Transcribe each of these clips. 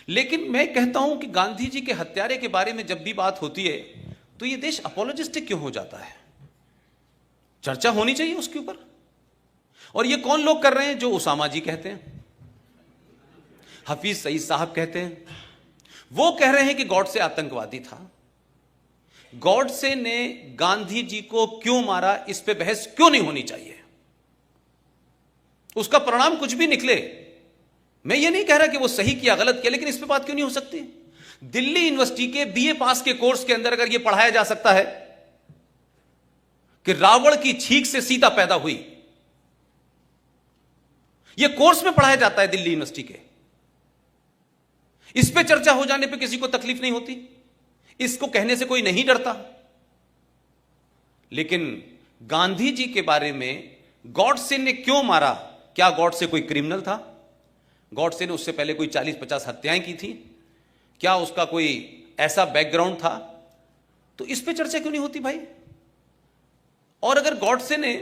लेकिन मैं कहता हूं कि गांधी जी के हत्यारे के बारे में जब भी बात होती है तो यह देश अपोलोजिस्टिक क्यों हो जाता है? चर्चा होनी चाहिए उसके ऊपर। और ये कौन लोग कर रहे हैं? जो उसामा जी कहते हैं, हफीज सईद साहब कहते हैं, वो कह रहे हैं कि गॉडसे आतंकवादी था। गॉडसे ने गांधी जी को क्यों मारा, इस पे बहस क्यों नहीं होनी चाहिए? उसका परिणाम कुछ भी निकले, मैं ये नहीं कह रहा कि वो सही किया गलत किया, लेकिन इस पे बात क्यों नहीं हो सकती? दिल्ली यूनिवर्सिटी के बीए पास के कोर्स के अंदर अगर यह पढ़ाया जा सकता है कि रावण की छींक से सीता पैदा हुई, यह कोर्स में पढ़ाया जाता है दिल्ली यूनिवर्सिटी के, इस पे चर्चा हो जाने पे किसी को तकलीफ नहीं होती, इसको कहने से कोई नहीं डरता। लेकिन गांधी जी के बारे में गॉडसे ने क्यों मारा? क्या गॉडसे कोई क्रिमिनल था? गॉडसे ने उससे पहले कोई 40-50 हत्याएं की थी? क्या उसका कोई ऐसा बैकग्राउंड था? तो इस पे चर्चा क्यों नहीं होती भाई? और अगर गॉडसे ने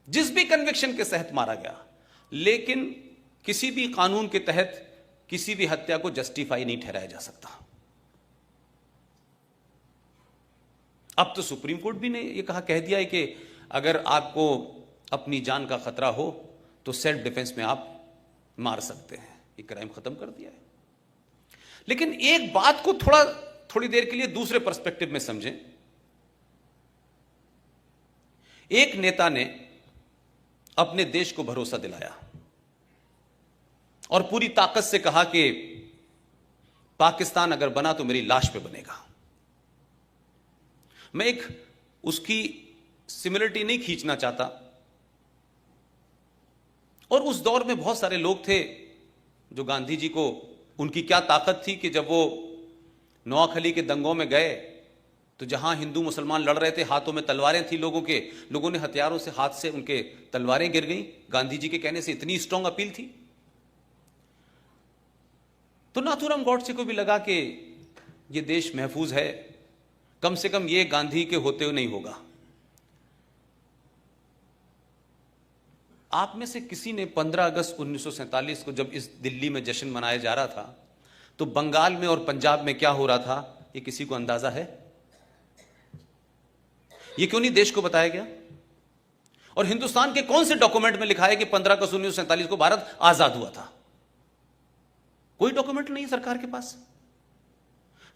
जिस भी कन्विक्शन के तहत मारा गया, लेकिन किसी भी कानून के तहत किसी भी हत्या को जस्टिफाई नहीं ठहराया जा सकता। अब तो सुप्रीम कोर्ट भी ने यह कह दिया है कि अगर आपको अपनी जान का खतरा हो तो सेल्फ डिफेंस में आप मार सकते हैं। ये क्राइम खत्म कर दिया है। लेकिन एक बात को थोड़ी देर के लिए दूसरे पर्सपेक्टिव में समझें। एक नेता ने अपने देश को भरोसा दिलाया और पूरी ताकत से कहा कि पाकिस्तान अगर बना तो मेरी लाश पे बनेगा। मैं एक उसकी सिमिलरिटी नहीं खींचना चाहता, और उस दौर में बहुत सारे लोग थे जो गांधी जी को, उनकी क्या ताकत थी कि जब वो नोआखली के दंगों में गए तो जहां हिंदू मुसलमान लड़ रहे थे, हाथों में तलवारें थी लोगों ने हथियारों से हाथ से उनके तलवारें गिर गईं। गांधी जी के कहने से इतनी स्ट्रांग अपील थी। तो नाथूराम गॉडसे को भी लगा कि ये देश महफूज है, कम से कम ये गांधी के होते हुए नहीं होगा। आप में से किसी ने 15 अगस्त 1947 को जब इस दिल्ली में जश्न मनाया जा रहा था तो बंगाल में और पंजाब में क्या हो रहा था, ये किसी को अंदाजा है? ये क्यों नहीं देश को बताया गया? और हिंदुस्तान के कौन से डॉक्यूमेंट में लिखा है कि 15 अगस्त 1947 को भारत आजाद हुआ था? कोई डॉक्यूमेंट नहीं है सरकार के पास।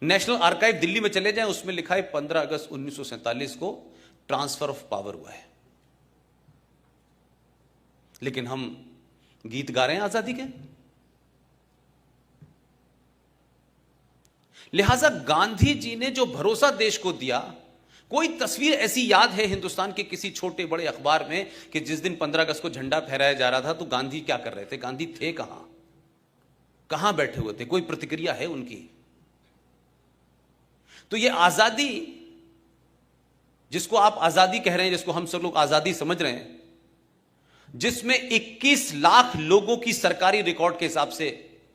नेशनल आर्काइव दिल्ली में चले जाएं, उसमें लिखा है 15 अगस्त 1947 को ट्रांसफर ऑफ पावर हुआ है। लेकिन हम गीत गा रहे हैं आजादी के। लिहाजा गांधी जी ने जो भरोसा देश को दिया, कोई तस्वीर ऐसी याद है हिंदुस्तान के किसी छोटे बड़े अखबार में कि जिस दिन 15 अगस्त को झंडा फहराया जा रहा था तो गांधी क्या कर रहे थे? गांधी थे कहां बैठे हुए थे? कोई प्रतिक्रिया है उनकी? तो ये आजादी, जिसको आप आजादी कह रहे हैं, जिसको हम सब लोग आजादी समझ रहे हैं, जिसमें 21 लाख लोगों की सरकारी रिकॉर्ड के हिसाब से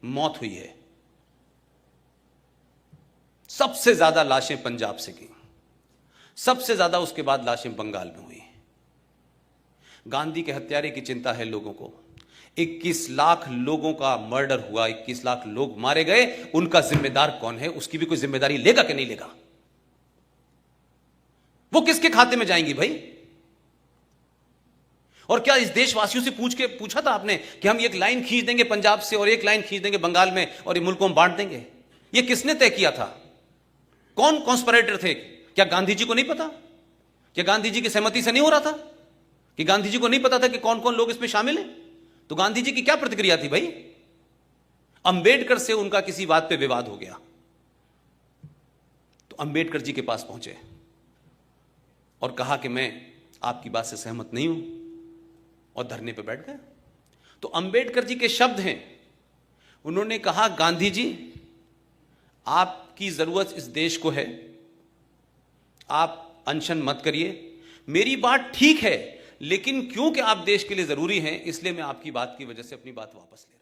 मौत हुई है, सबसे ज्यादा लाशें पंजाब से की, सबसे ज्यादा उसके बाद लाशें बंगाल में हुई। गांधी के हत्यारे की चिंता है लोगों को। 21 लाख लोगों का मर्डर हुआ, 21 लाख लोग मारे गए, उनका जिम्मेदार कौन है? उसकी भी कोई जिम्मेदारी लेगा कि नहीं लेगा? वो किसके खाते में जाएंगी भाई? और क्या इस देशवासियों से पूछा था आपने कि हम एक लाइन खींच देंगे पंजाब से और एक लाइन खींच देंगे बंगाल में और ये मुल्क को हम बांट देंगे? ये किसने तय किया था? कौन कॉन्स्पिरेटर थे? क्या गांधी जी को नहीं पता? क्या गांधी जी की सहमति से नहीं हो रहा था? कि गांधी जी को नहीं पता था कि कौन कौन लोग इसमें शामिल हैं? तो गांधी जी की क्या प्रतिक्रिया थी भाई? अंबेडकर से उनका किसी बात पे विवाद हो गया तो अंबेडकर जी के पास पहुंचे और कहा कि मैं आपकी बात से सहमत नहीं हूं, और धरने पे बैठ गए। तो अंबेडकर जी के शब्द हैं, उन्होंने कहा, गांधी जी, आपकी जरूरत इस देश को है, आप अनशन मत करिए, मेरी बात ठीक है, लेकिन क्योंकि आप देश के लिए जरूरी हैं, इसलिए मैं आपकी बात की वजह से अपनी बात वापस ले